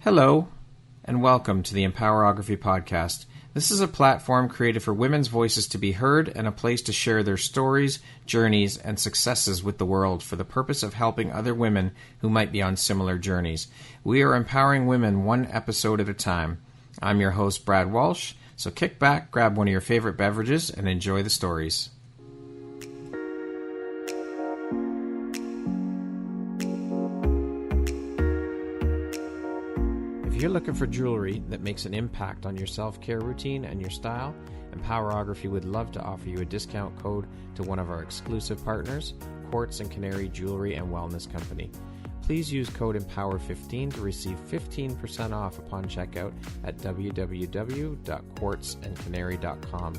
Hello, and welcome to the Empowerography Podcast. This is a platform created for women's voices to be heard and a place to share their stories, journeys, and successes with the world for the purpose of helping other women who might be on similar journeys. We are empowering women one episode at a time. I'm your host, Brad Walsh, so kick back, grab one of your favorite beverages, and enjoy the stories. If you're looking for jewelry that makes an impact on your self-care routine and your style, Empowerography would love to offer you a discount code to one of our exclusive partners, Quartz & Canary Jewelry and Wellness Company. Please use code EMPOWER15 to receive 15% off upon checkout at www.quartzandcanary.com.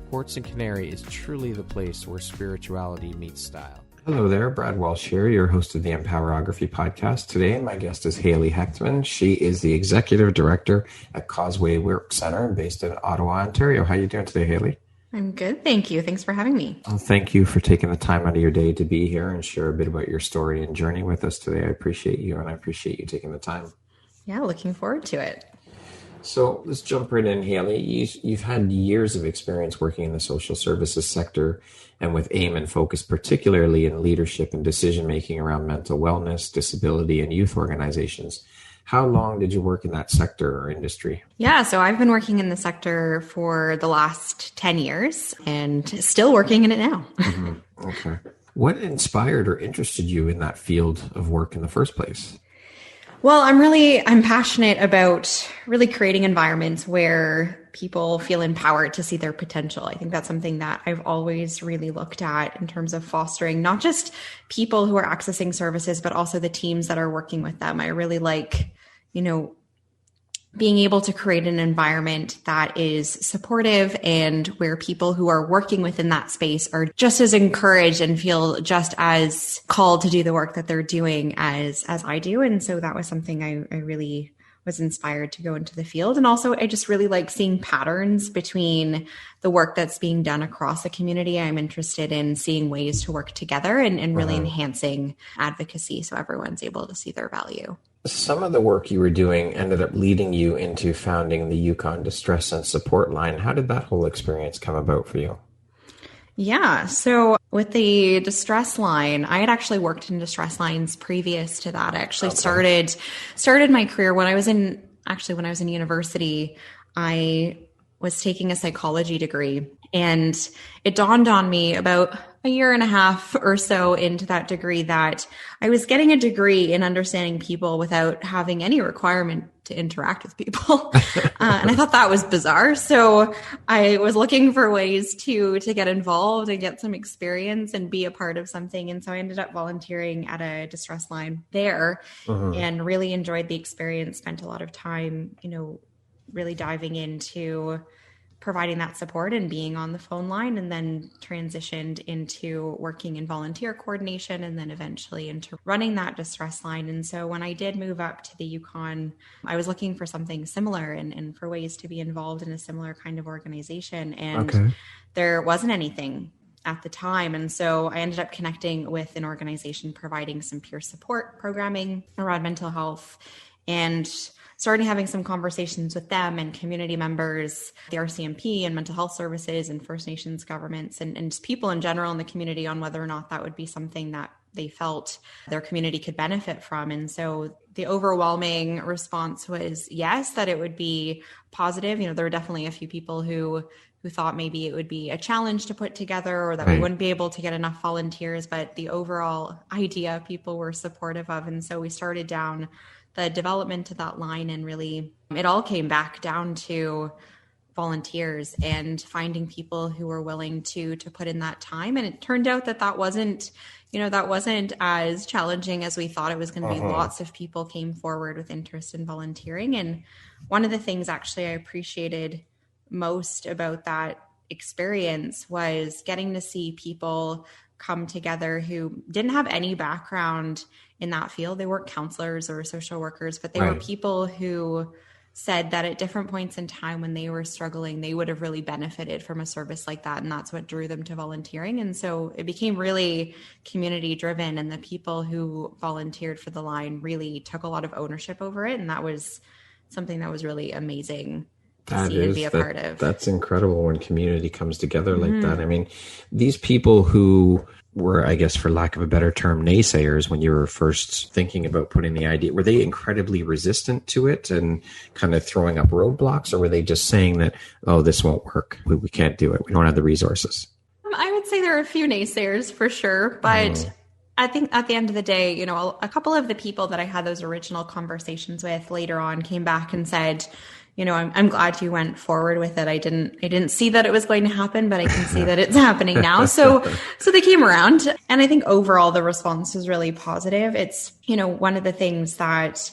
Quartz & Canary is truly the place where spirituality meets style. Hello there, Brad Walsh here, your host of the Empowerography Podcast. Today, my guest is Hailey Hechtman. She is the Executive Director at Causeway Work Centre based in Ottawa, Ontario. How are you doing today, Hailey? I'm good, thank you. Thanks for having me. Well, thank you for taking the time out of your day to be here and share a bit about your story and journey with us today. I appreciate you, and I appreciate you taking the time. Yeah, looking forward to it. So let's jump right in, Hailey. You've had years of experience working in the social services sector and with aim and focus, particularly in leadership and decision-making around mental wellness, disability, and youth organizations. How long did you work in that sector or industry? Yeah, so I've been working in the sector for the last 10 years and still working in it now. Mm-hmm. Okay. What inspired or interested you in that field of work in the first place? Well, I'm passionate about really creating environments where people feel empowered to see their potential. I think that's something that I've always really looked at in terms of fostering not just people who are accessing services, but also the teams that are working with them. I really like, being able to create an environment that is supportive and where people who are working within that space are just as encouraged and feel just as called to do the work that they're doing as I do. And so that was something I really was inspired to go into the field. And also I just really like seeing patterns between the work that's being done across the community. I'm interested in seeing ways to work together and really enhancing advocacy so everyone's able to see their value. Some of the work you were doing ended up leading you into founding the Yukon Distress Support Line. How did that whole experience come about for you? Yeah. So with the distress line, I had actually worked in distress lines previous to that. I actually started my career when I was in university. I was taking a psychology degree, and it dawned on me about a year and a half or so into that degree that I was getting a degree in understanding people without having any requirement to interact with people. And I thought that was bizarre. So I was looking for ways to get involved and get some experience and be a part of something. And so I ended up volunteering at a distress line there and really enjoyed the experience, spent a lot of time, really diving into providing that support and being on the phone line, and then transitioned into working in volunteer coordination and then eventually into running that distress line. And so when I did move up to the Yukon, I was looking for something similar and for ways to be involved in a similar kind of organization. And there wasn't anything at the time. And so I ended up connecting with an organization providing some peer support programming around mental health, and started having some conversations with them and community members, the RCMP and mental health services and First Nations governments and just people in general in the community on whether or not that would be something that they felt their community could benefit from. And so the overwhelming response was yes, that it would be positive. There were definitely a few people who thought maybe it would be a challenge to put together or that we wouldn't be able to get enough volunteers, but the overall idea people were supportive of. And so we started down the development of that line, and really it all came back down to volunteers and finding people who were willing to put in that time. And it turned out that wasn't as challenging as we thought it was going to be. Lots of people came forward with interest in volunteering. And one of the things actually I appreciated most about that experience was getting to see people come together who didn't have any background in that field. They weren't counselors or social workers, but they were people who said that at different points in time when they were struggling, they would have really benefited from a service like that. And that's what drew them to volunteering. And so it became really community driven, and the people who volunteered for the line really took a lot of ownership over it. And that was something that was really amazing to see and be a part of. That's incredible when community comes together like that. I mean, these people who were, I guess, for lack of a better term, naysayers when you were first thinking about putting the idea, were they incredibly resistant to it and kind of throwing up roadblocks, or were they just saying that, oh, this won't work, we can't do it, we don't have the resources? I would say there are a few naysayers for sure, but I think at the end of the day, you know, a couple of the people that I had those original conversations with later on came back and said, you know, I'm glad you went forward with it. I didn't see that it was going to happen, but I can see that it's happening now. So they came around, and I think overall the response was really positive. It's, you know, one of the things that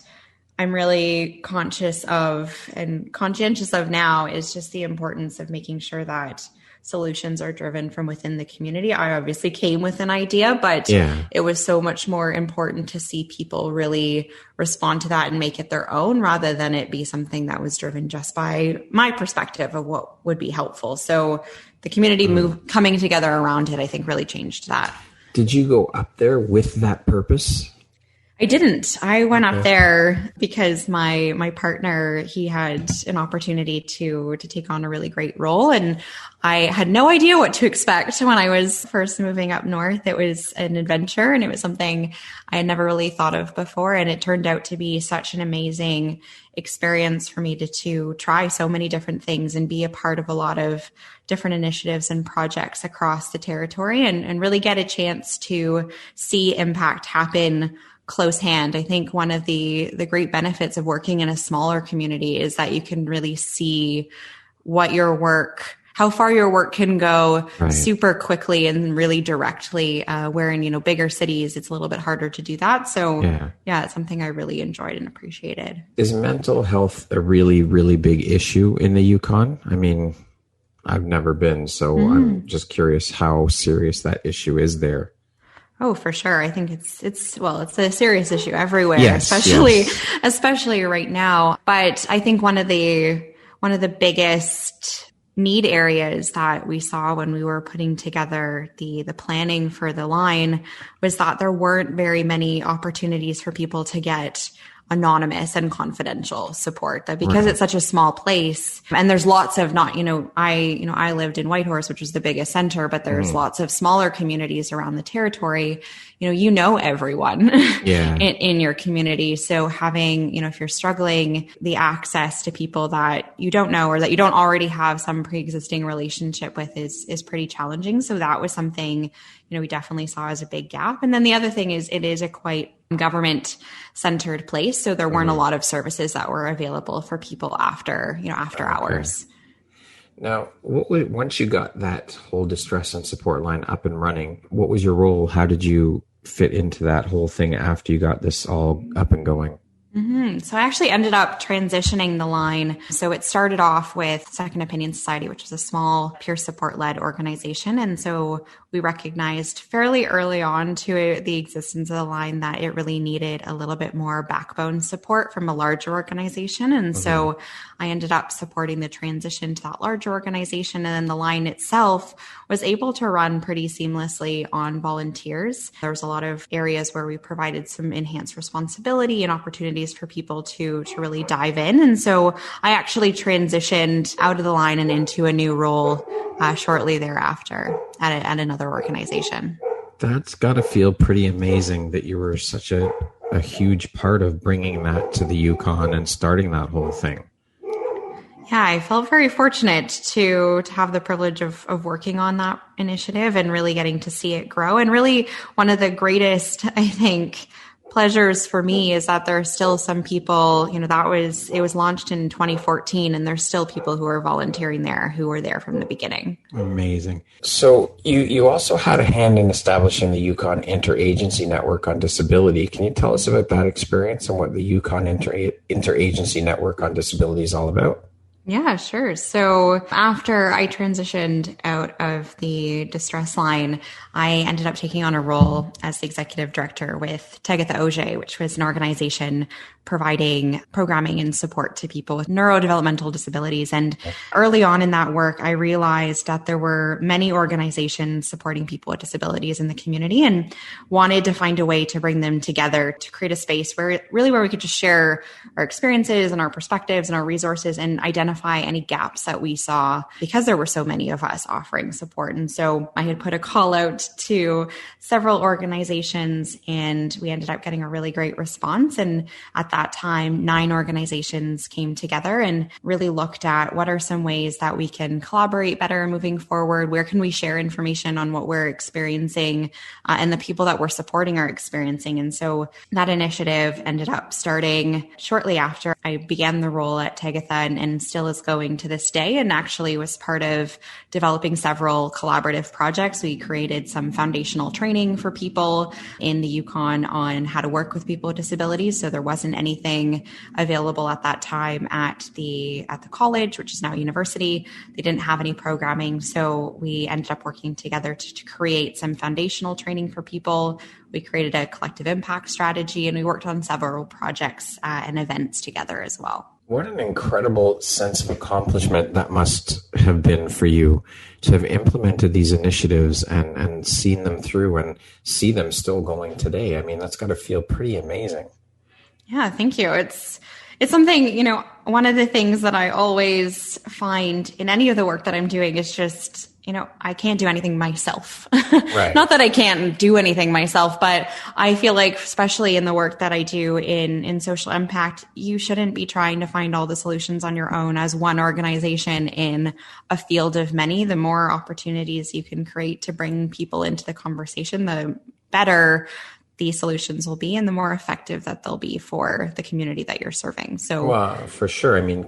I'm really conscious of and conscientious of now is just the importance of making sure that solutions are driven from within the community. I obviously came with an idea, but it was so much more important to see people really respond to that and make it their own, rather than it be something that was driven just by my perspective of what would be helpful. So the community coming together around it, I think, really changed that. Did you go up there with that purpose? I didn't. I went up there because my partner, he had an opportunity to take on a really great role, and I had no idea what to expect when I was first moving up north. It was an adventure, and it was something I had never really thought of before, and it turned out to be such an amazing experience for me to try so many different things and be a part of a lot of different initiatives and projects across the territory, and really get a chance to see impact happen close hand. I think one of the great benefits of working in a smaller community is that you can really see how far your work can go super quickly and really directly, where in, you know, bigger cities, it's a little bit harder to do that. So it's something I really enjoyed and appreciated. Is mental health a really, really big issue in the Yukon? I mean, I've never been, so I'm just curious how serious that issue is there. Oh, for sure. I think it's a serious issue everywhere, especially right now. But I think one of the biggest need areas that we saw when we were putting together the planning for the line was that there weren't very many opportunities for people to get anonymous and confidential support, that because it's such a small place, and there's lots of I lived in Whitehorse, which was the biggest center, but there's lots of smaller communities around the territory. You know everyone in your community. So having, if you're struggling, the access to people that you don't know or that you don't already have some pre-existing relationship with is pretty challenging. So that was something, we definitely saw as a big gap. And then the other thing is it is a quite government centered place. So there weren't a lot of services that were available for people after hours. Now, once you got that whole distress and support line up and running, what was your role? How did you fit into that whole thing after you got this all up and going? So I actually ended up transitioning the line. So it started off with Second Opinion Society, which is a small peer support led organization. And so we recognized fairly early on to the existence of the line that it really needed a little bit more backbone support from a larger organization. And so I ended up supporting the transition to that larger organization. And then the line itself was able to run pretty seamlessly on volunteers. There was a lot of areas where we provided some enhanced responsibility and opportunities for people to really dive in. And so I actually transitioned out of the line and into a new role shortly thereafter at another organization. That's got to feel pretty amazing that you were such a huge part of bringing that to the Yukon and starting that whole thing. Yeah, I felt very fortunate to have the privilege of working on that initiative and really getting to see it grow. And really one of the greatest, I think, pleasures for me is that there are still some people, it was launched in 2014 and there's still people who are volunteering there who were there from the beginning. Amazing. So you also had a hand in establishing the Yukon Inter-Agency Network on Disability. Can you tell us about that experience and what the Yukon Inter-Agency Network on Disability is all about? Yeah, sure. So after I transitioned out of the distress line, I ended up taking on a role as the executive director with Tegatha Auger, which was an organization providing programming and support to people with neurodevelopmental disabilities. And early on in that work, I realized that there were many organizations supporting people with disabilities in the community and wanted to find a way to bring them together to create a space where we could just share our experiences and our perspectives and our resources and identify any gaps that we saw because there were so many of us offering support. And so I had put a call out to several organizations and we ended up getting a really great response. And at that time, 9 organizations came together and really looked at what are some ways that we can collaborate better moving forward. Where can we share information on what we're experiencing and the people that we're supporting are experiencing. And so that initiative ended up starting shortly after I began the role at Tagatha and still is going to this day, and actually was part of developing several collaborative projects. We created some foundational training for people in the Yukon on how to work with people with disabilities. So there wasn't anything available at that time at the college, which is now university. They didn't have any programming. So we ended up working together to create some foundational training for people. We created a collective impact strategy and we worked on several projects and events together as well. What an incredible sense of accomplishment that must have been for you to have implemented these initiatives and seen them through and see them still going today. I mean, that's got to feel pretty amazing. Yeah, thank you. It's something, one of the things that I always find in any of the work that I'm doing is just, I can't do anything myself. Right. Not that I can't do anything myself, but I feel like, especially in the work that I do in social impact, you shouldn't be trying to find all the solutions on your own as one organization in a field of many. The more opportunities you can create to bring people into the conversation, the better the solutions will be and the more effective that they'll be for the community that you're serving. So, well, for sure. I mean,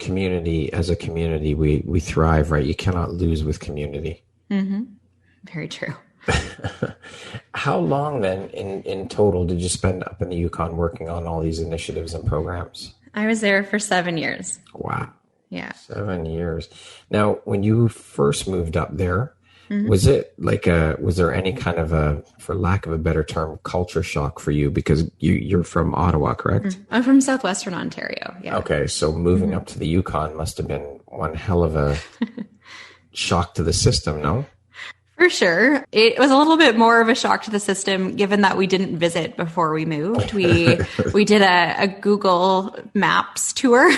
as a community, we thrive, right? You cannot lose with community. Mm-hmm. Very true. How long then in total did you spend up in the Yukon working on all these initiatives and programs? I was there for 7 years. Wow. Yeah. 7 years. Now, when you first moved up there, mm-hmm. was there any kind of for lack of a better term, culture shock for you? Because you're from Ottawa, correct? Mm-hmm. I'm from Southwestern Ontario. Yeah. Okay. So moving mm-hmm. up to the Yukon must have been one hell of a shock to the system, no? For sure. It was a little bit more of a shock to the system, given that we didn't visit before we moved. We did a Google Maps tour.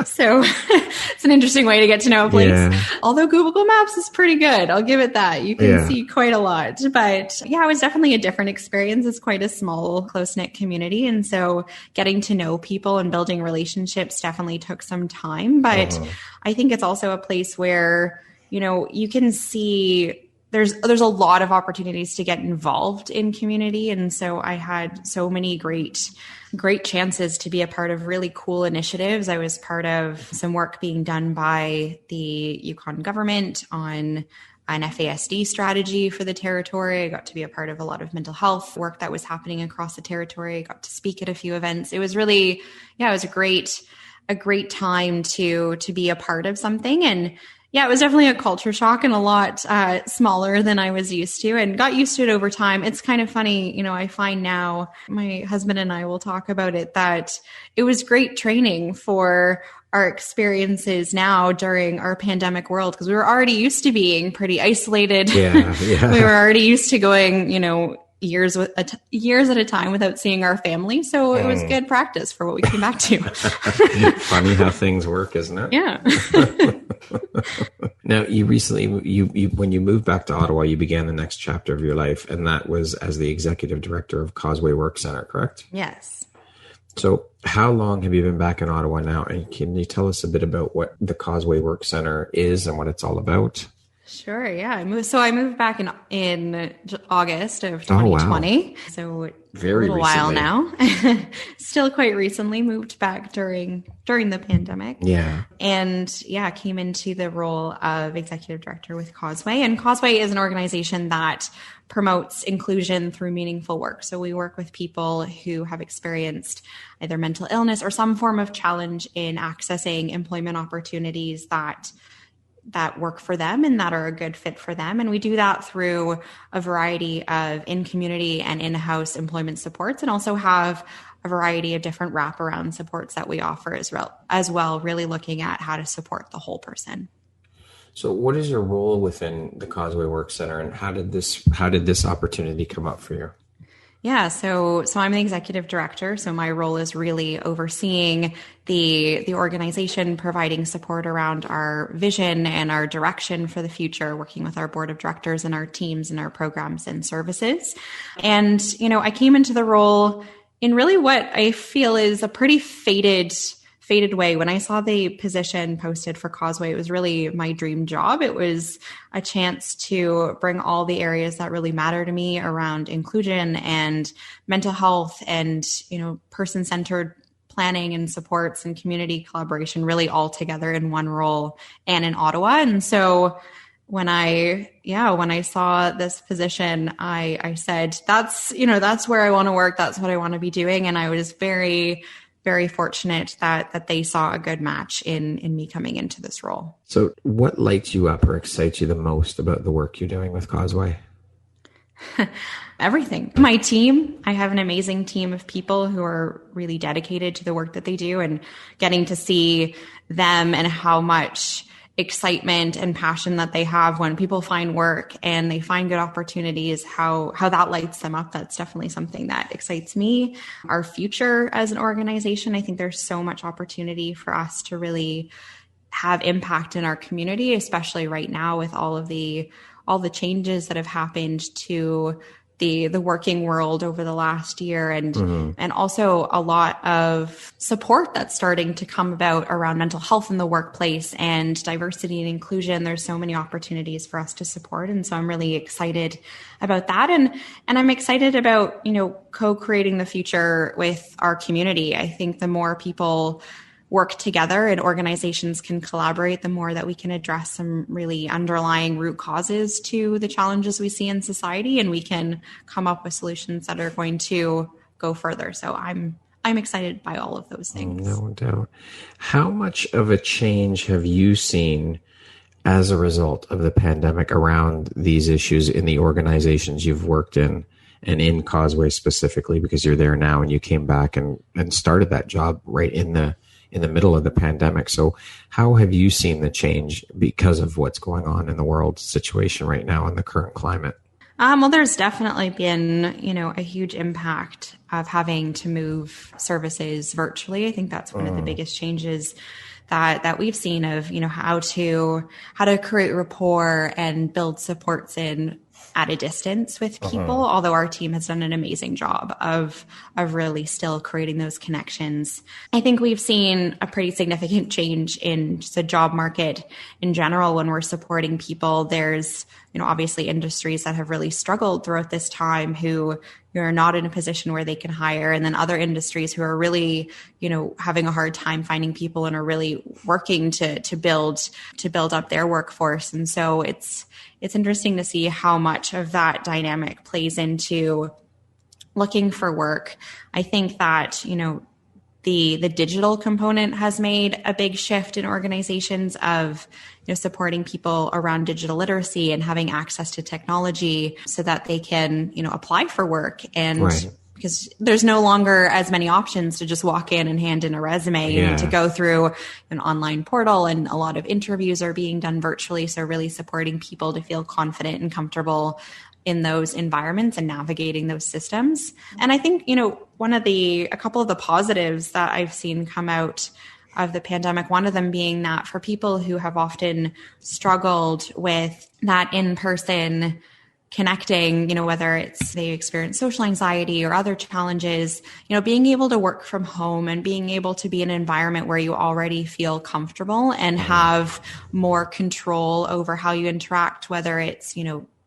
So it's an interesting way to get to know a place. Yeah. Although Google Maps is pretty good. I'll give it that. You can see quite a lot. But yeah, it was definitely a different experience. It's quite a small, close-knit community. And so getting to know people and building relationships definitely took some time. But I think it's also a place where you can see there's a lot of opportunities to get involved in community. And so I had so many great chances to be a part of really cool initiatives. I was part of some work being done by the Yukon Government on an FASD strategy for the territory. I got to be a part of a lot of mental health work that was happening across the territory. I got to speak at a few events. It was really, it was a great time to be a part of something. And yeah, it was definitely a culture shock and a lot smaller than I was used to, and got used to it over time. It's kind of funny, I find now, my husband and I will talk about it, that it was great training for our experiences now during our pandemic world, because we were already used to being pretty isolated. Yeah. We were already used to going, years at a time without seeing our family. So it was good practice for what we came back to. Funny how things work, isn't it? Yeah. Now, you recently, when you moved back to Ottawa, you began the next chapter of your life, and that was as the executive director of Causeway Work Centre, correct? Yes. So how long have you been back in Ottawa now? And can you tell us a bit about what the Causeway Work Centre is and what it's all about? Sure. Yeah. I moved back in August of 2020. Oh, wow. So very a little while now. Still quite recently, moved back during the pandemic. Yeah. And came into the role of executive director with Causeway. And Causeway is an organization that promotes inclusion through meaningful work. So we work with people who have experienced either mental illness or some form of challenge in accessing employment opportunities that work for them and that are a good fit for them. And we do that through a variety of in-community and in-house employment supports, and also have a variety of different wraparound supports that we offer as well, really looking at how to support the whole person. So what is your role within the Causeway Work Centre, and how did this opportunity come up for you? Yeah, so I'm the executive director. So my role is really overseeing the organization, providing support around our vision and our direction for the future, working with our board of directors and our teams and our programs and services. And, I came into the role in really what I feel is a pretty faded way. When I saw the position posted for Causeway, it was really my dream job. It was a chance to bring all the areas that really matter to me around inclusion and mental health and, person-centered planning and supports and community collaboration really all together in one role and in Ottawa. And so when I saw this position, I said, that's where I want to work. That's what I want to be doing. And I was very, very fortunate that they saw a good match in me coming into this role. So what lights you up or excites you the most about the work you're doing with Causeway? Everything. My team, I have an amazing team of people who are really dedicated to the work that they do, and getting to see them and how much excitement and passion that they have when people find work and they find good opportunities, how that lights them up. That's definitely something that excites me. Our future as an organization, I think there's so much opportunity for us to really have impact in our community, especially right now with all the changes that have happened to the working world over the last year, and also a lot of support that's starting to come about around mental health in the workplace and diversity and inclusion. There's so many opportunities for us to support. And so I'm really excited about that. And I'm excited about, co-creating the future with our community. I think the more people work together and organizations can collaborate, the more that we can address some really underlying root causes to the challenges we see in society, and we can come up with solutions that are going to go further. So I'm excited by all of those things. No doubt. How much of a change have you seen as a result of the pandemic around these issues in the organizations you've worked in, and in Causeway specifically, because you're there now and you came back and started that job right in the middle of the pandemic? So how have you seen the change because of what's going on in the world situation right now in the current climate? Well, there's definitely been, a huge impact of having to move services virtually. I think that's one of the biggest changes that we've seen of, how to create rapport and build supports at a distance with people, although our team has done an amazing job of really still creating those connections. I think we've seen a pretty significant change in just the job market in general when we're supporting people. There's, obviously industries that have really struggled throughout this time who are not in a position where they can hire, and then other industries who are really, having a hard time finding people and are really working to build up their workforce. And so it's interesting to see how much of that dynamic plays into looking for work. I think that, the digital component has made a big shift in organizations of, supporting people around digital literacy and having access to technology so that they can, apply for work. And because there's no longer as many options to just walk in and hand in a resume. You need to go through an online portal, and a lot of interviews are being done virtually. So really supporting people to feel confident and comfortable in those environments and navigating those systems. And I think, a couple of the positives that I've seen come out of the pandemic, one of them being that for people who have often struggled with that in-person connecting, whether it's they experience social anxiety or other challenges, being able to work from home and being able to be in an environment where you already feel comfortable and have more control over how you interact, whether it's,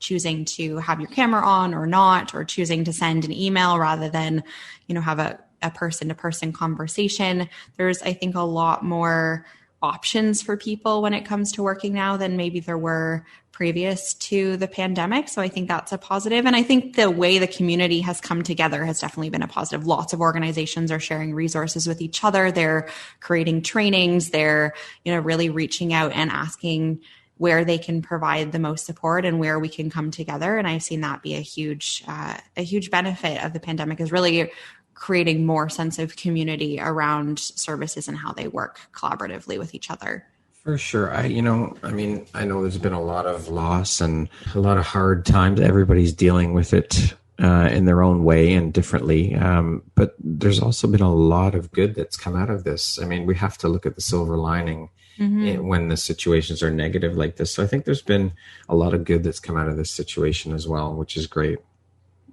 choosing to have your camera on or not, or choosing to send an email rather than, have a person-to-person conversation. There's, I think, a lot more options for people when it comes to working now than maybe there were previous to the pandemic. So I think that's a positive. And I think the way the community has come together has definitely been a positive. Lots of organizations are sharing resources with each other. They're creating trainings. They're, really reaching out and asking where they can provide the most support and where we can come together. And I've seen that be a huge benefit of the pandemic, is really creating more sense of community around services and how they work collaboratively with each other. For sure. I know there's been a lot of loss and a lot of hard times. Everybody's dealing with it in their own way and differently. But there's also been a lot of good that's come out of this. I mean, we have to look at the silver lining when the situations are negative like this. So I think there's been a lot of good that's come out of this situation as well, which is great.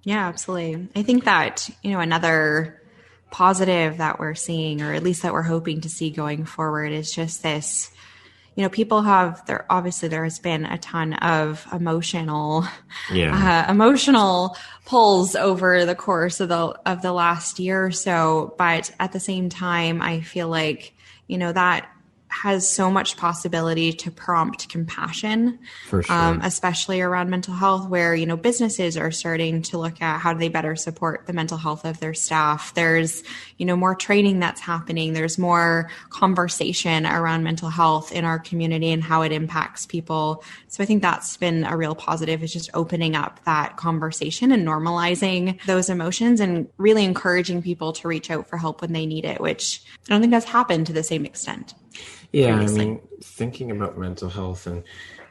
Yeah, absolutely. I think that, another positive that we're seeing, or at least that we're hoping to see going forward, is just this, people there has been a ton of emotional pulls over the course of the last year or so. But at the same time, I feel like, that has so much possibility to prompt compassion, for sure. Especially around mental health, where, businesses are starting to look at how do they better support the mental health of their staff. There's, more training that's happening. There's more conversation around mental health in our community and how it impacts people. So I think that's been a real positive, is just opening up that conversation and normalizing those emotions and really encouraging people to reach out for help when they need it, which I don't think has happened to the same extent. Yeah, previously. I mean, thinking about mental health, and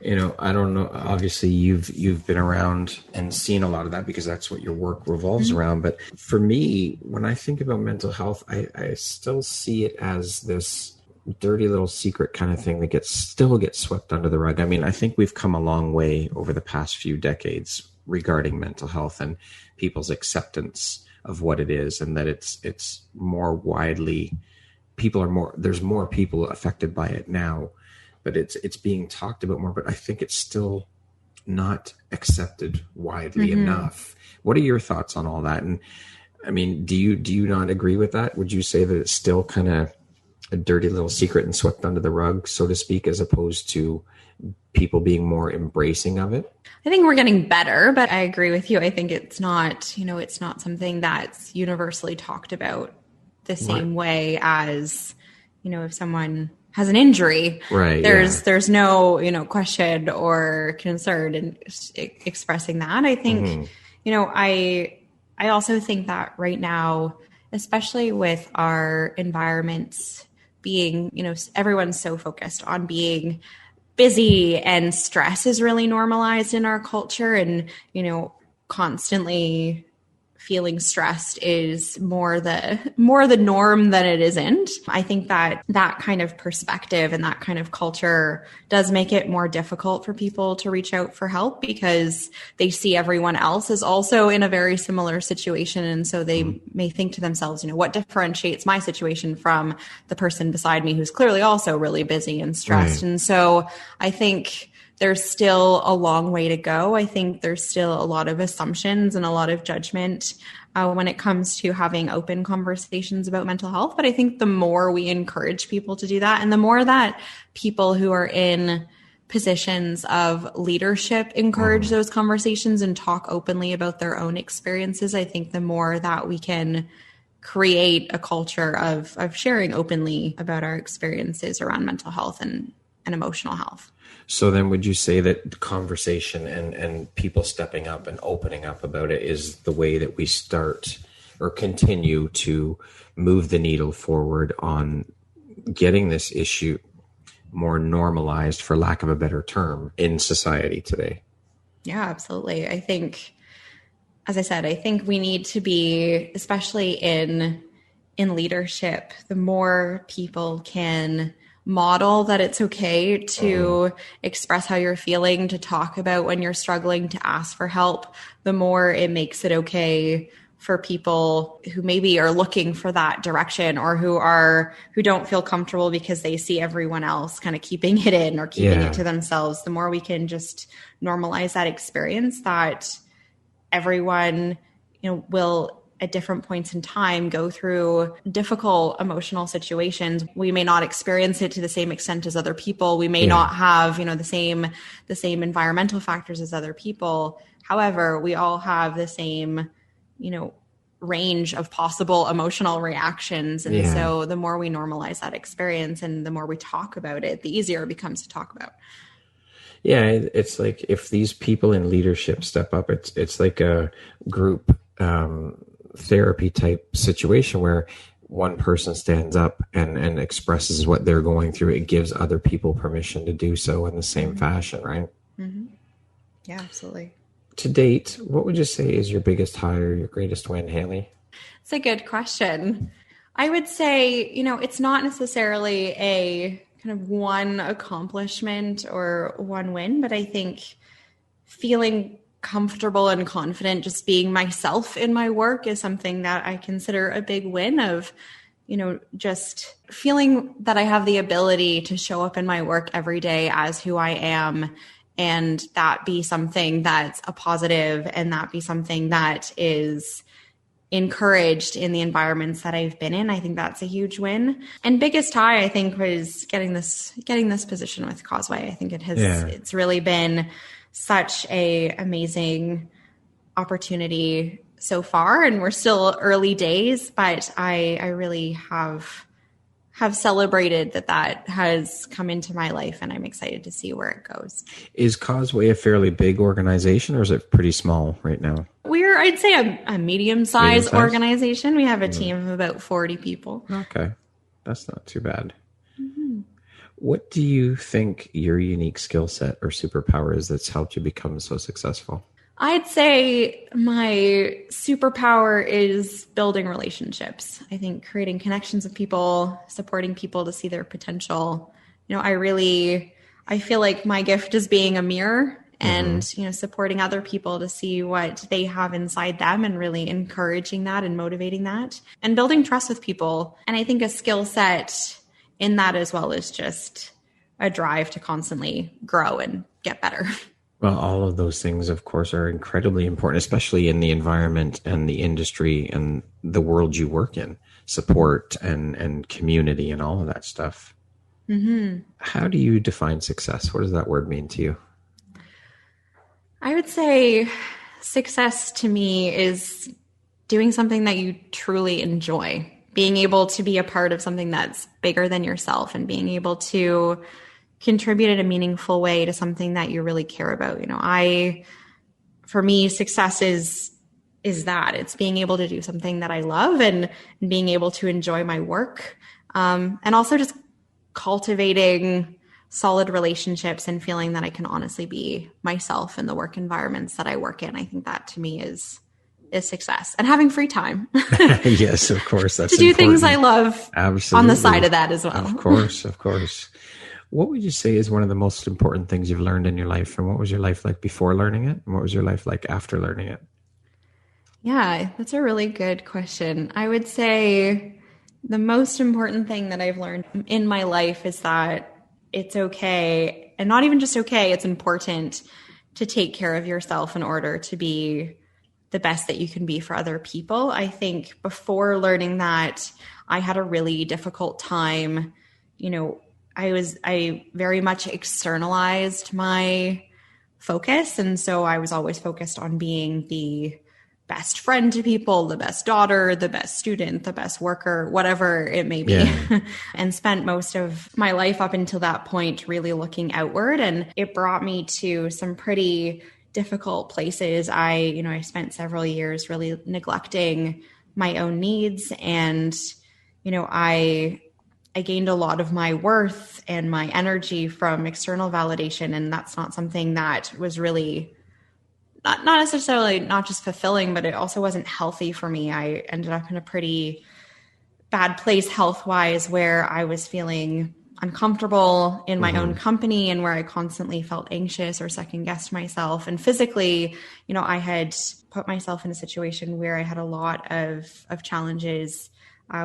I don't know. Obviously, you've been around and seen a lot of that because that's what your work revolves around. But for me, when I think about mental health, I still see it as this dirty little secret kind of thing that still gets swept under the rug. I mean, I think we've come a long way over the past few decades regarding mental health and people's acceptance of what it is, and that it's more widely. There's more people affected by it now, but it's being talked about more, but I think it's still not accepted widely enough. What are your thoughts on all that? And I mean, do you not agree with that? Would you say that it's still kind of a dirty little secret and swept under the rug, so to speak, as opposed to people being more embracing of it? I think we're getting better, but I agree with you. I think it's not, it's not something that's universally talked about the same way as, if someone has an injury, right? There's no, question or concern in expressing that. I think, I also think that right now, especially with our environments being, everyone's so focused on being busy, and stress is really normalized in our culture, and, constantly feeling stressed is more the norm than it isn't. I think that kind of perspective and that kind of culture does make it more difficult for people to reach out for help, because they see everyone else is also in a very similar situation. And so they may think to themselves, what differentiates my situation from the person beside me who's clearly also really busy and stressed. Right. And so I think there's still a long way to go. I think there's still a lot of assumptions and a lot of judgment when it comes to having open conversations about mental health. But I think the more we encourage people to do that, and the more that people who are in positions of leadership encourage those conversations and talk openly about their own experiences, I think the more that we can create a culture of sharing openly about our experiences around mental health and emotional health. So then would you say that conversation and people stepping up and opening up about it is the way that we start or continue to move the needle forward on getting this issue more normalized, for lack of a better term, in society today? Yeah, absolutely. I think, as I said, I think we need to be, especially in leadership, the more people can model that it's okay to express how you're feeling, to talk about when you're struggling, to ask for help, the more it makes it okay for people who maybe are looking for that direction, or who don't feel comfortable because they see everyone else kind of keeping it in or keeping it to themselves. The more we can just normalize that experience, that everyone, will at different points in time go through difficult emotional situations. We may not experience it to the same extent as other people. We may not have, the same environmental factors as other people. However, we all have the same, range of possible emotional reactions. And so the more we normalize that experience and the more we talk about it, the easier it becomes to talk about. Yeah, it's like if these people in leadership step up, it's like a group therapy type situation where one person stands up and expresses what they're going through. It gives other people permission to do so in the same fashion, right? Mm-hmm. Yeah, absolutely. To date, what would you say is your biggest high or your greatest win, Hailey? It's a good question. I would say, it's not necessarily a kind of one accomplishment or one win, but I think feeling comfortable and confident just being myself in my work is something that I consider a big win of, just feeling that I have the ability to show up in my work every day as who I am, and that be something that's a positive, and that be something that is encouraged in the environments that I've been in. I think that's a huge win. And biggest high, I think, was getting this position with Causeway. I think it's really been such a amazing opportunity so far, and we're still early days, but I really have celebrated that has come into my life, and I'm excited to see where it goes. Is Causeway a fairly big organization, or is it pretty small right now? I'd say a medium-sized organization. We have a team of about 40 people. Okay. That's not too bad. Mm-hmm. What do you think your unique skill set or superpower is that's helped you become so successful? I'd say my superpower is building relationships. I think creating connections with people, supporting people to see their potential. I feel like my gift is being a mirror and, supporting other people to see what they have inside them, and really encouraging that and motivating that, and building trust with people. And I think a skill set in that as well is just a drive to constantly grow and get better. Well, all of those things, of course, are incredibly important, especially in the environment and the industry and the world you work in, support and community and all of that stuff. Mm-hmm. How do you define success? What does that word mean to you? I would say success to me is doing something that you truly enjoy, being able to be a part of something that's bigger than yourself, and being able to contribute in a meaningful way to something that you really care about. For me, success is that it's being able to do something that I love, and being able to enjoy my work. And also just cultivating solid relationships and feeling that I can honestly be myself in the work environments that I work in. I think that to me is success, and having free time. Yes, of course. That's to do important. Things I love. Absolutely. On the side of that as well. Of course. What would you say is one of the most important things you've learned in your life? And what was your life like before learning it? And what was your life like after learning it? Yeah, that's a really good question. I would say the most important thing that I've learned in my life is that it's okay, and not even just okay, it's important to take care of yourself in order to be the best that you can be for other people. I think before learning that, I had a really difficult time. I very much externalized my focus. And so I was always focused on being the best friend to people, the best daughter, the best student, the best worker, whatever it may be. Yeah. And spent most of my life up until that point really looking outward. And it brought me to some pretty difficult places. I spent several years really neglecting my own needs. And, I gained a lot of my worth and my energy from external validation. And that's not something that was really not necessarily not just fulfilling, but it also wasn't healthy for me. I ended up in a pretty bad place health-wise, where I was feeling uncomfortable in my own company, and where I constantly felt anxious or second-guessed myself. And physically, I had put myself in a situation where I had a lot of challenges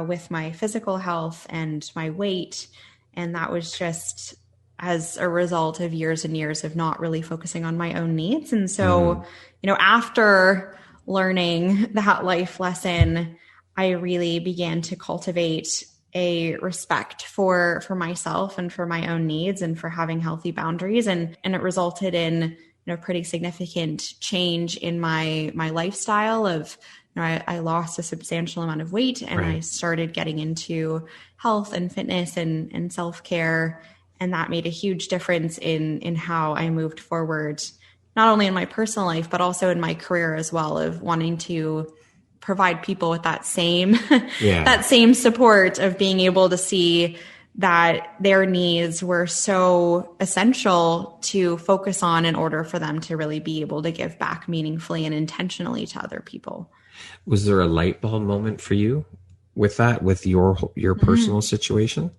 with my physical health and my weight. And that was just as a result of years and years of not really focusing on my own needs. And so, after learning that life lesson, I really began to cultivate a respect for myself and for my own needs, and for having healthy boundaries. And it resulted in, pretty significant change in my lifestyle of, I lost a substantial amount of weight, and I started getting into health and fitness and self-care. And that made a huge difference in how I moved forward, not only in my personal life, but also in my career as well, of wanting to provide people with that same, that same support of being able to see that their needs were so essential to focus on in order for them to really be able to give back meaningfully and intentionally to other people. Was there a light bulb moment for you with that, with your personal situation?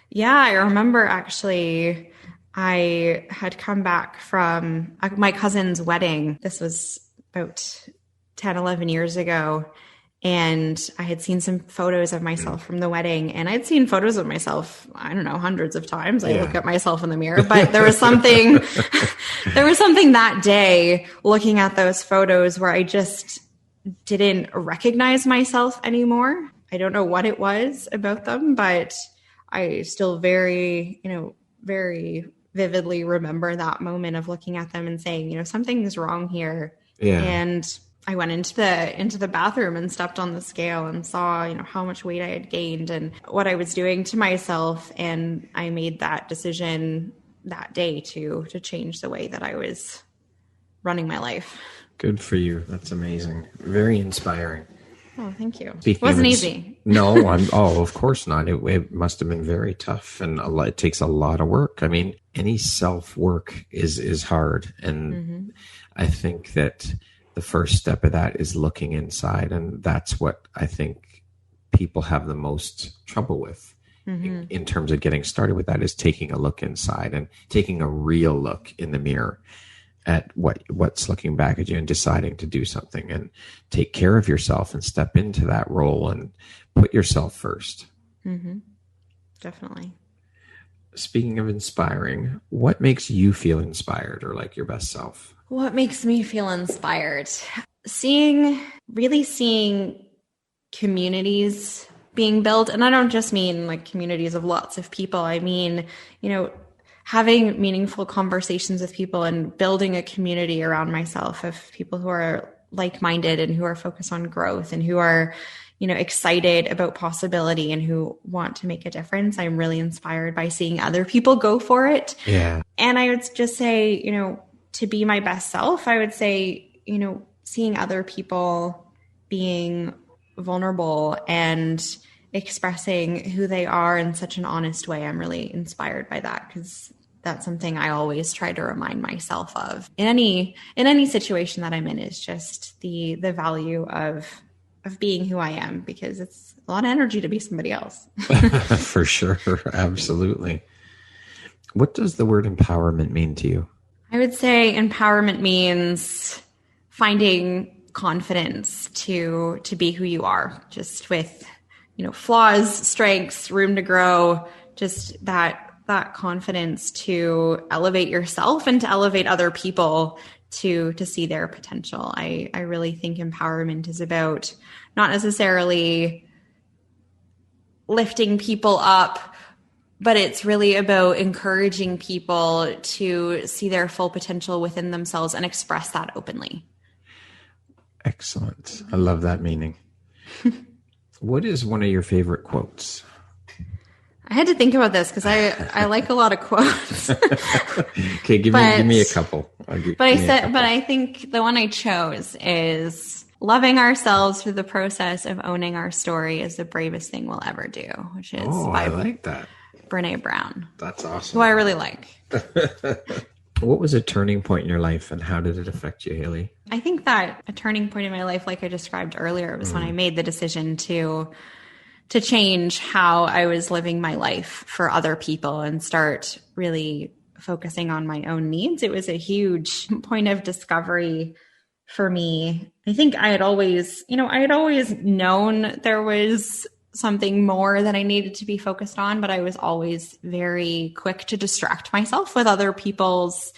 Yeah, I remember actually I had come back from my cousin's wedding. This was about 10, 11 years ago. And I had seen some photos of myself from the wedding, and I'd seen photos of myself, I don't know, hundreds of times. I look at myself in the mirror, but there was something, that day looking at those photos where I just didn't recognize myself anymore. I don't know what it was about them, but I still very vividly remember that moment of looking at them and saying, something's wrong here. Yeah. And I went into the bathroom and stepped on the scale and saw, how much weight I had gained and what I was doing to myself. And I made that decision that day to change the way that I was running my life. Good for you. That's amazing. Very inspiring. Oh, thank you. It wasn't easy. No, of course not. It must have been very tough, and it takes a lot of work. I mean, any self-work is hard. And I think that the first step of that is looking inside. And that's what I think people have the most trouble with in terms of getting started with that, is taking a look inside and taking a real look in the mirror at what's looking back at you and deciding to do something and take care of yourself and step into that role and put yourself first. Definitely. Speaking of inspiring, what makes you feel inspired or like your best self? What makes me feel inspired? Really seeing communities being built. And I don't just mean like communities of lots of people. I mean, having meaningful conversations with people and building a community around myself of people who are like-minded and who are focused on growth and who are, excited about possibility and who want to make a difference. I'm really inspired by seeing other people go for it. Yeah. And I would just say, to be my best self, I would say, seeing other people being vulnerable and expressing who they are in such an honest way. I'm really inspired by that, because that's something I always try to remind myself of in any situation that I'm in, is just the value of being who I am, because it's a lot of energy to be somebody else. For sure. Absolutely. What does the word empowerment mean to you? I would say empowerment means finding confidence to be who you are, just with, flaws, strengths, room to grow, just that confidence to elevate yourself and to elevate other people to see their potential. I really think empowerment is about not necessarily lifting people up, but it's really about encouraging people to see their full potential within themselves and express that openly. Excellent. I love that meaning. What is one of your favorite quotes? I had to think about this because I like a lot of quotes. Okay, give me a couple. I think the one I chose is, loving ourselves through the process of owning our story is the bravest thing we'll ever do, which is I like that. Brene Brown. That's awesome. Who I really like. What was a turning point in your life, and how did it affect you, Hailey? I think that a turning point in my life, like I described earlier, was when I made the decision to change how I was living my life for other people and start really focusing on my own needs. It was a huge point of discovery for me. I think I had always known there was something more that I needed to be focused on, but I was always very quick to distract myself with other people's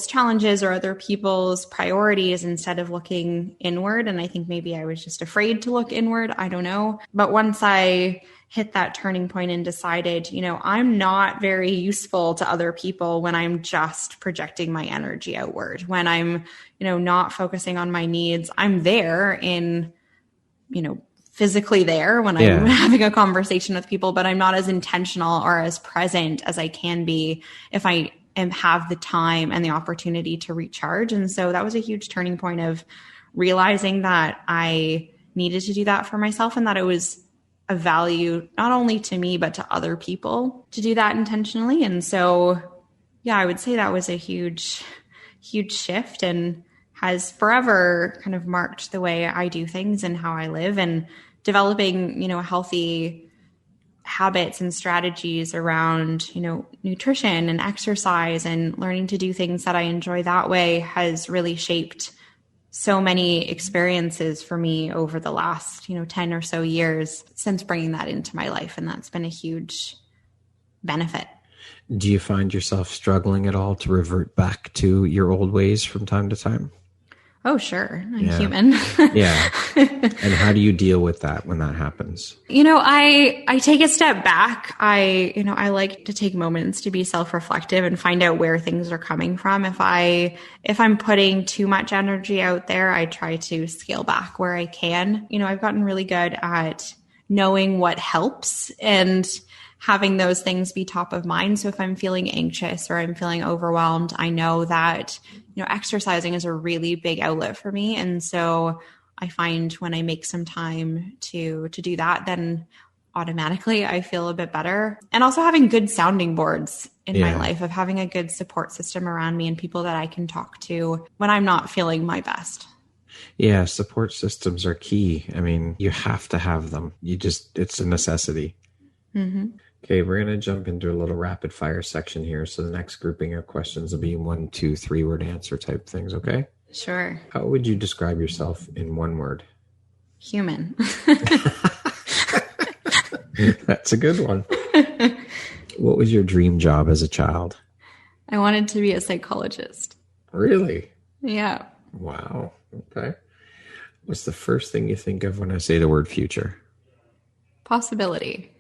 challenges or other people's priorities instead of looking inward. And I think maybe I was just afraid to look inward. I don't know. But once I hit that turning point and decided, I'm not very useful to other people when I'm just projecting my energy outward, when I'm, not focusing on my needs. I'm there in, physically there when I'm having a conversation with people, but I'm not as intentional or as present as I can be if I have the time and the opportunity to recharge. And so that was a huge turning point of realizing that I needed to do that for myself and that it was a value not only to me, but to other people to do that intentionally. And so, yeah, I would say that was a huge shift and has forever kind of marked the way I do things and how I live, and developing, healthy habits and strategies around, nutrition and exercise and learning to do things that I enjoy that way has really shaped so many experiences for me over the last, 10 or so years since bringing that into my life. And that's been a huge benefit. Do you find yourself struggling at all to revert back to your old ways from time to time? Oh, sure. I'm human. Yeah. And how do you deal with that when that happens? I take a step back. I like to take moments to be self-reflective and find out where things are coming from. If I'm putting too much energy out there, I try to scale back where I can. I've gotten really good at knowing what helps and having those things be top of mind. So if I'm feeling anxious or I'm feeling overwhelmed, I know that, exercising is a really big outlet for me. And so I find when I make some time to do that, then automatically I feel a bit better. And also having good sounding boards in my life, of having a good support system around me and people that I can talk to when I'm not feeling my best. Yeah, support systems are key. I mean, you have to have them. It's a necessity. Mm-hmm. Okay, we're going to jump into a little rapid fire section here. So the next grouping of questions will be 1, 2, 3-word answer type things, okay? Sure. How would you describe yourself in one word? Human. That's a good one. What was your dream job as a child? I wanted to be a psychologist. Really? Yeah. Wow. Okay. What's the first thing you think of when I say the word future? Possibility.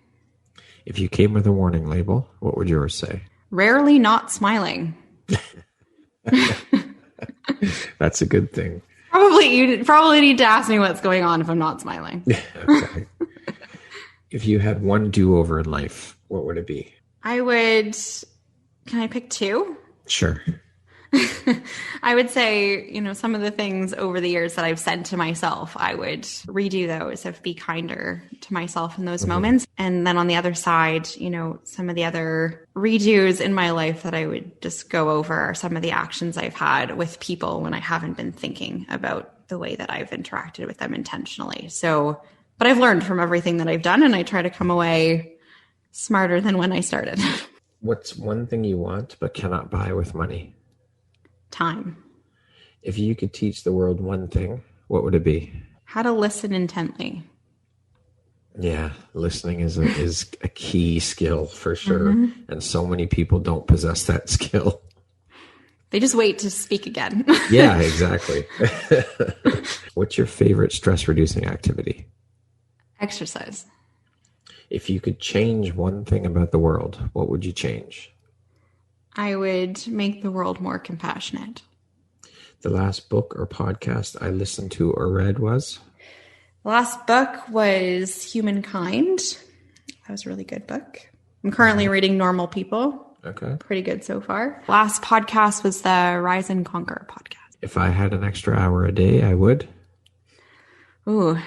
If you came with a warning label, what would yours say? Rarely not smiling. That's a good thing. You probably need to ask me what's going on if I'm not smiling. Okay. If you had one do-over in life, what would it be? Can I pick 2? Sure. I would say, some of the things over the years that I've said to myself, I would redo those, be kinder to myself in those moments. And then on the other side, some of the other redos in my life that I would just go over are some of the actions I've had with people when I haven't been thinking about the way that I've interacted with them intentionally. But I've learned from everything that I've done, and I try to come away smarter than when I started. What's one thing you want but cannot buy with money? Time. If you could teach the world one thing, what would it be? How to listen intently. Yeah, listening is a key skill for sure. Mm-hmm. And so many people don't possess that skill. They just wait to speak again. Yeah, exactly. What's your favorite stress-reducing activity? Exercise. If you could change one thing about the world, what would you change? I would make the world more compassionate. The last book or podcast I listened to or read was? The last book was Humankind. That was a really good book. I'm currently reading Normal People. Okay. Pretty good so far. Last podcast was the Rise and Conquer podcast. If I had an extra hour a day, I would? Ooh,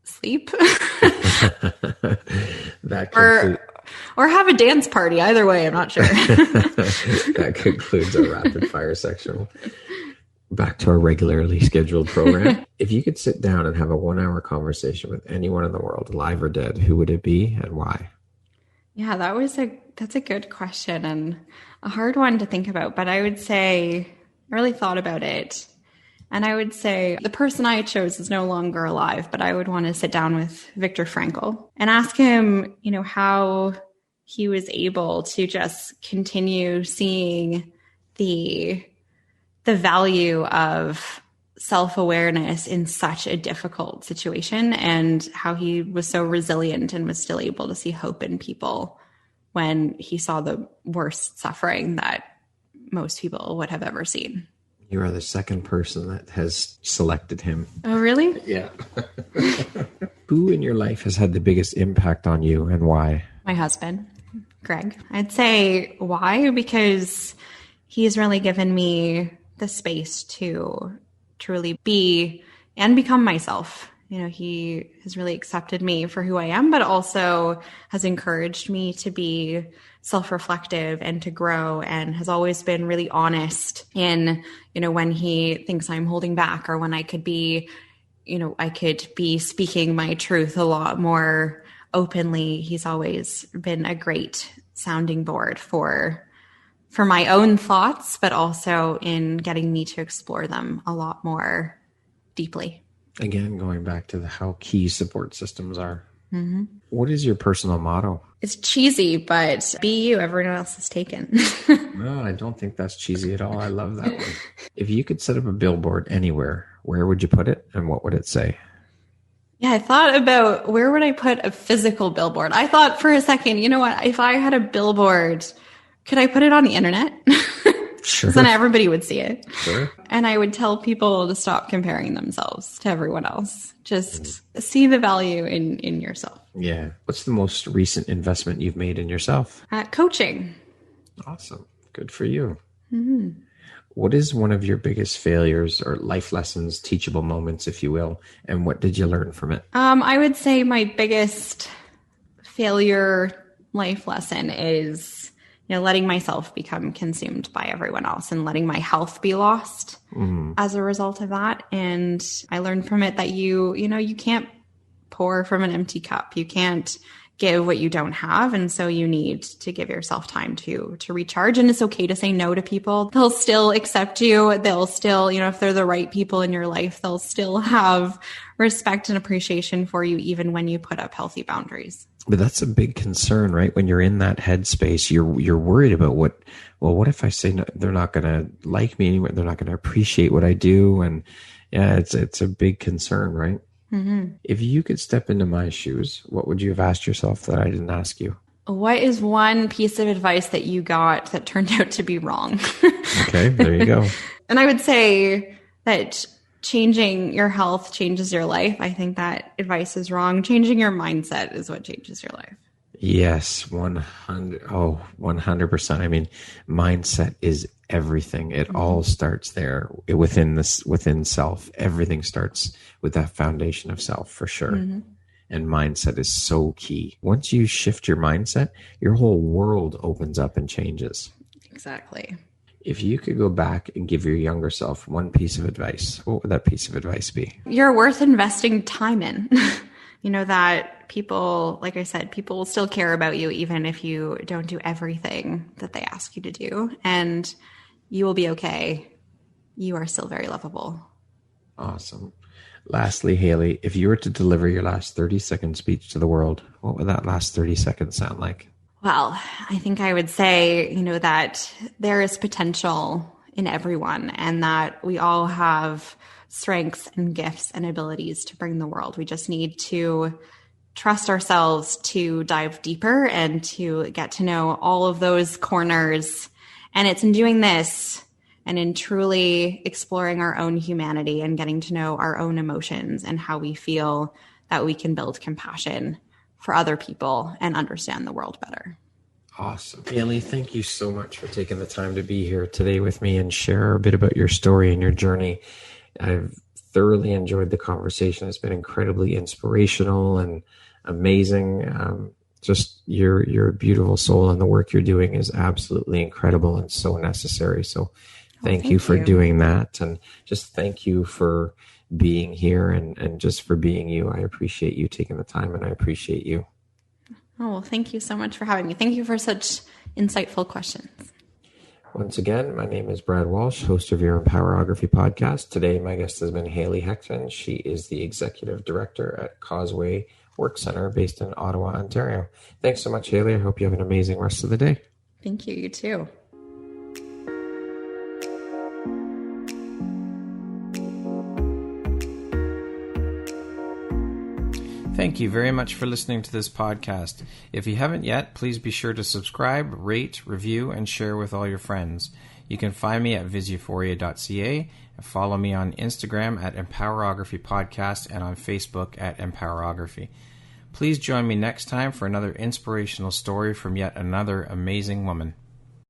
sleep. That concludes... Or have a dance party. Either way, I'm not sure. That concludes our rapid fire section. Back to our regularly scheduled program. If you could sit down and have a 1-hour conversation with anyone in the world, alive or dead, who would it be and why? Yeah, that's a good question and a hard one to think about. But I would say, I really thought about it. And I would say the person I chose is no longer alive, but I would want to sit down with Viktor Frankl and ask him, how he was able to just continue seeing the value of self-awareness in such a difficult situation, and how he was so resilient and was still able to see hope in people when he saw the worst suffering that most people would have ever seen. You are the second person that has selected him. Oh, really? Yeah. Who in your life has had the biggest impact on you and why? My husband, Greg. I'd say why? Because he's really given me the space to truly be become myself. He has really accepted me for who I am, but also has encouraged me to be self-reflective and to grow, and has always been really honest in, when he thinks I'm holding back, or when I could be speaking my truth a lot more openly. He's always been a great sounding board for my own thoughts, but also in getting me to explore them a lot more deeply. Again, going back to how key support systems are. Mm-hmm. What is your personal motto? It's cheesy, but be you, everyone else is taken. No, I don't think that's cheesy at all. I love that one. If you could set up a billboard anywhere, where would you put it and what would it say? Yeah, I thought about where would I put a physical billboard? I thought for a second, you know what? If I had a billboard, could I put it on the internet? Sure. Then everybody would see it. Sure. And I would tell people to stop comparing themselves to everyone else. Just see the value in yourself. Yeah. What's the most recent investment you've made in yourself? Coaching. Awesome. Good for you. Mm-hmm. What is one of your biggest failures or life lessons, teachable moments, if you will, and what did you learn from it? I would say my biggest failure life lesson is letting myself become consumed by everyone else and letting my health be lost as a result of that. And I learned from it that you can't pour from an empty cup. You can't give what you don't have. And so you need to give yourself time to recharge. And it's okay to say no to people. They'll still accept you. They'll still, if they're the right people in your life, they'll still have respect and appreciation for you, even when you put up healthy boundaries. But that's a big concern, right? When you're in that headspace, you're worried about what if I say no, they're not going to like me anymore. They're not going to appreciate what I do. And yeah, it's a big concern, right? Mm-hmm. If you could step into my shoes, what would you have asked yourself that I didn't ask you? What is one piece of advice that you got that turned out to be wrong? Okay, there you go. And I would say that changing your health changes your life. I think that advice is wrong. Changing your mindset is what changes your life. Yes, 100%. I mean, mindset is everything. It all starts there within self. Everything starts with that foundation of self, for sure. Mm-hmm. And mindset is so key. Once you shift your mindset, your whole world opens up and changes. Exactly. If you could go back and give your younger self one piece of advice, what would that piece of advice be? You're worth investing time in. That people, like I said, people will still care about you even if you don't do everything that they ask you to do. And you will be okay. You are still very lovable. Awesome. Lastly, Hailey, if you were to deliver your last 30-second speech to the world, what would that last 30 seconds sound like? Well, I think I would say, that there is potential in everyone and that we all have strengths and gifts and abilities to bring the world. We just need to trust ourselves to dive deeper and to get to know all of those corners. And it's in doing this and in truly exploring our own humanity and getting to know our own emotions and how we feel that we can build compassion for other people and understand the world better. Awesome. Hailey, thank you so much for taking the time to be here today with me and share a bit about your story and your journey. I've thoroughly enjoyed the conversation. It's been incredibly inspirational and amazing. Just you're a beautiful soul, and the work you're doing is absolutely incredible and so necessary. So thank you for doing that. And just thank you for being here and just for being you. I appreciate you taking the time, and I appreciate you. Oh, well, thank you so much for having me. Thank you for such insightful questions. Once again, my name is Brad Walsh, host of your Empowerography Podcast. Today, my guest has been Hailey Hechtman. She is the Executive Director at Causeway Work Centre based in Ottawa, Ontario. Thanks so much, Hailey. I hope you have an amazing rest of the day. Thank you. You too. Thank you very much for listening to this podcast. If you haven't yet, please be sure to subscribe, rate, review, and share with all your friends. You can find me at viseuphoria.ca and follow me on Instagram at Empowerography Podcast and on Facebook at Empowerography. Please join me next time for another inspirational story from yet another amazing woman.